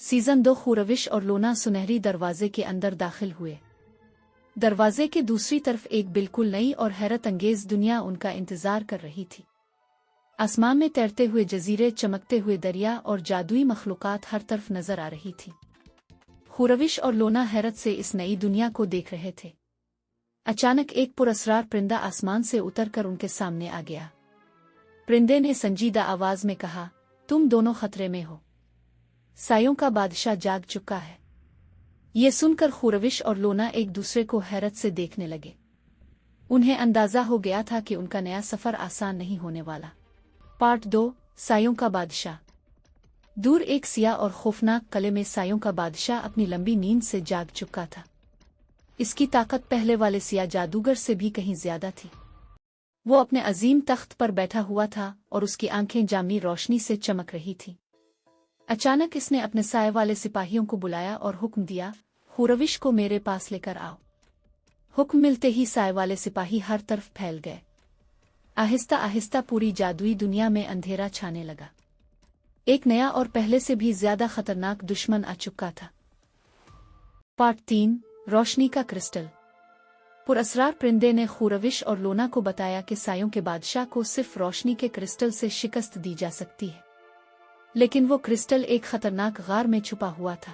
Season 2 खुरविश और लोना सुनहरी दरवाजे के अंदर दाखिल हुए। दरवाजे के दूसरी तरफ एक बिल्कुल नई और हैरत अंगेज दुनिया उनका इंतजार कर रही थी। आसमान में तैरते हुए जजीरे, चमकते हुए दरिया और जादुई मखलूकात हर तरफ नजर आ रही थी। खुरविश और लोना हैरत से इस नई दुनिया को देख रहे थे। अचानक एक पुरअसरार परिंदा आसमान से उतरकर उनके सामने आ गया। परिंदे ने संजीदा आवाज में कहा, तुम दोनों खतरे में हो। सायों का बादशाह जाग चुका है। ये सुनकर खुरविश और लोना एक दूसरे को हैरत से देखने लगे। उन्हें अंदाजा हो गया था कि उनका नया सफर आसान नहीं होने वाला। पार्ट 2, सायों का बादशाह। दूर एक सिया और खौफनाक कले में सायों का बादशाह अपनी लंबी नींद से जाग चुका था। इसकी ताकत पहले वाले सिया जादूगर से भी कहीं ज्यादा थी। वो अपने अजीम तख्त पर बैठा हुआ था और उसकी आंखें जामी रोशनी से चमक रही थीं। अचानक इसने अपने साय वाले सिपाहियों को बुलाया और हुक्म दिया, खुरविश को मेरे पास लेकर आओ। हुक्म मिलते ही साय वाले सिपाही हर तरफ फैल गए। आहिस्ता आहिस्ता पूरी जादुई दुनिया में अंधेरा छाने लगा। एक नया और पहले से भी ज्यादा खतरनाक दुश्मन आ चुका था। पार्ट 3, रोशनी का क्रिस्टल। पुरअसरार परिंदे ने खुरविश और लोना को बताया कि सायों के बादशाह को सिर्फ रोशनी के क्रिस्टल से शिकस्त दी जा सकती है, लेकिन वो क्रिस्टल एक खतरनाक गार में छुपा हुआ था।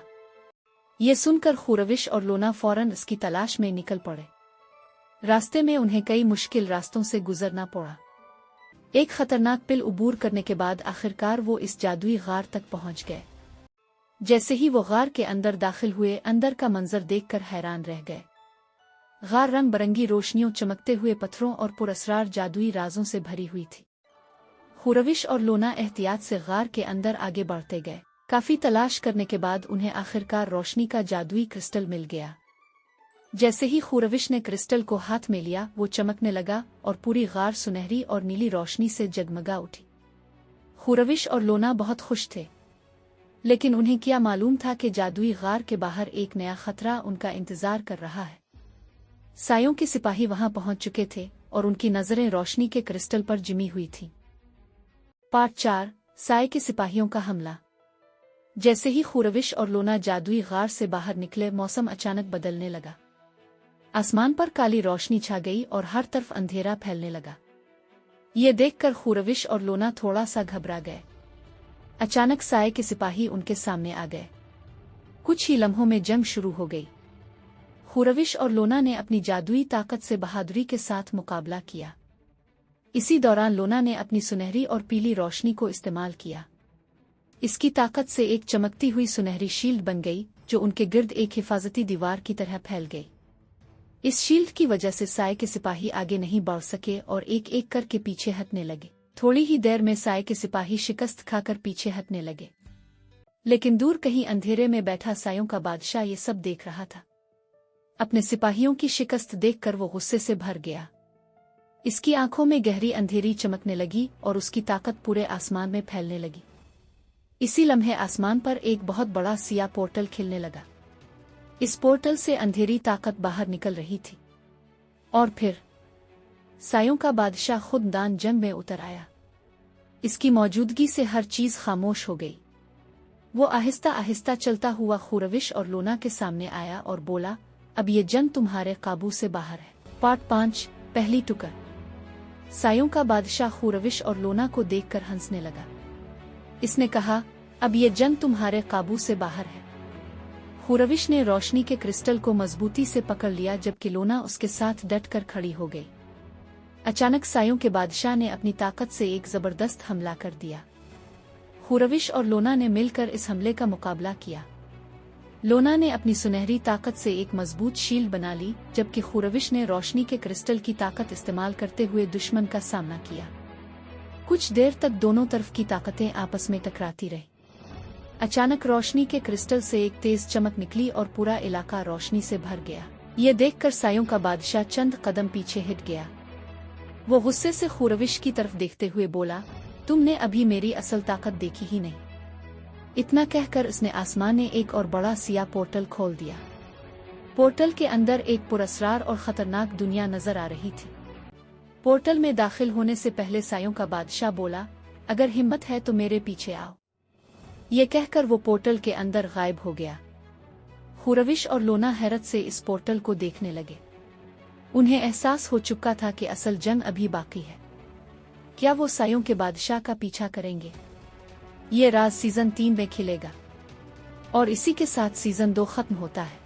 ये सुनकर खुरविश और लोना फौरन इसकी तलाश में निकल पड़े। रास्ते में उन्हें कई मुश्किल रास्तों से गुजरना पड़ा। एक खतरनाक पिल उबूर करने के बाद आखिरकार वो इस जादुई गार तक पहुंच गए। जैसे ही वो गार के अंदर दाखिल हुए, अंदर का मंजर देखकर हैरान रह गए। गार रंग बरंगी रोशनियों, चमकते हुए पत्थरों और पुरअसरार जादुई राजों से भरी हुई थी। खुरविश और लोना एहतियात से गार के अंदर आगे बढ़ते गए। काफी तलाश करने के बाद उन्हें आखिरकार रोशनी का जादुई क्रिस्टल मिल गया। जैसे ही खुरविश ने क्रिस्टल को हाथ में लिया, वो चमकने लगा और पूरी गार सुनहरी और नीली रोशनी से जगमगा उठी। खुरविश और लोना बहुत खुश थे, लेकिन उन्हें क्या मालूम था कि जादुई गार के बाहर एक नया खतरा उनका इंतजार कर रहा है। सायों के सिपाही वहां पहुंच चुके थे और उनकी नजरें रोशनी के क्रिस्टल पर जिमी हुई थीं। पार्ट 4, साय के सिपाहियों का हमला। जैसे ही खुरविश और लोना जादुई गार से बाहर निकले, मौसम अचानक बदलने लगा। आसमान पर काली रोशनी छा गई और हर तरफ अंधेरा फैलने लगा। ये देखकर खुरविश और लोना थोड़ा सा घबरा गए। अचानक साय के सिपाही उनके सामने आ गए। कुछ ही लम्हों में जंग शुरू हो गई। खुरविश और लोना ने अपनी जादुई ताकत से बहादुरी के साथ मुकाबला किया। इसी दौरान लोना ने अपनी सुनहरी और पीली रोशनी को इस्तेमाल किया। इसकी ताकत से एक चमकती हुई सुनहरी शील्ड बन गई, जो उनके गिर्द एक हिफाजती दीवार की तरह फैल गई। इस शील्ड की वजह से साय के सिपाही आगे नहीं बढ़ सके और एक एक करके पीछे हटने लगे। थोड़ी ही देर में साय के सिपाही शिकस्त खाकर पीछे हटने लगे, लेकिन दूर कहीं अंधेरे में बैठा सायों का बादशाह ये सब देख रहा था। अपने सिपाहियों की शिकस्त देखकर वो गुस्से से भर गया। इसकी आंखों में गहरी अंधेरी चमकने लगी और उसकी ताकत पूरे आसमान में फैलने लगी। इसी लम्हे आसमान पर एक बहुत बड़ा सिया पोर्टल खिलने लगा। इस पोर्टल से अंधेरी ताकत बाहर निकल रही थी। और फिर सायों का बादशाह खुद दान जंग में उतर आया। इसकी मौजूदगी से हर चीज खामोश हो गई। वो आहिस्ता आहिस्ता चलता हुआ खुरविश और लोना के सामने आया और बोला, अब ये जंग तुम्हारे काबू से बाहर है। पार्ट 5, पहली टुकर। सायों का बादशाह खुरविश और लोना को देखकर हंसने लगा। इसने कहा, अब ये जंग तुम्हारे काबू से बाहर है। खुरविश ने रोशनी के क्रिस्टल को मजबूती से पकड़ लिया, जबकि लोना उसके साथ डटकर खड़ी हो गई। अचानक सायों के बादशाह ने अपनी ताकत से एक जबरदस्त हमला कर दिया। खुरविश और लोना ने मिलकर इस हमले का मुकाबला किया। लोना ने अपनी सुनहरी ताकत से एक मजबूत शील्ड बना ली, जबकि खुरविश ने रोशनी के क्रिस्टल की ताकत इस्तेमाल करते हुए दुश्मन का सामना किया। कुछ देर तक दोनों तरफ की ताकतें आपस में टकराती रही। अचानक रोशनी के क्रिस्टल से एक तेज चमक निकली और पूरा इलाका रोशनी से भर गया। ये देखकर सायों का बादशाह चंद कदम पीछे हट गया। वो गुस्से से खुरविश की तरफ देखते हुए बोला, तुमने अभी मेरी असल ताकत देखी ही नहीं। इतना कहकर उसने आसमान में एक और बड़ा सिया पोर्टल खोल दिया। पोर्टल के अंदर एक पुरअसरार और खतरनाक दुनिया नजर आ रही थी। पोर्टल में दाखिल होने से पहले सायों का बादशाह बोला, अगर हिम्मत है तो मेरे पीछे आओ। ये कहकर वो पोर्टल के अंदर गायब हो गया। खुरविश और लोना हैरत से इस पोर्टल को देखने लगे। उन्हें एहसास हो चुका था कि असल जंग अभी बाकी है। क्या वो सायों के बादशाह का पीछा करेंगे? ये राज सीजन 3 में खिलेगा और इसी के साथ सीजन 2 खत्म होता है।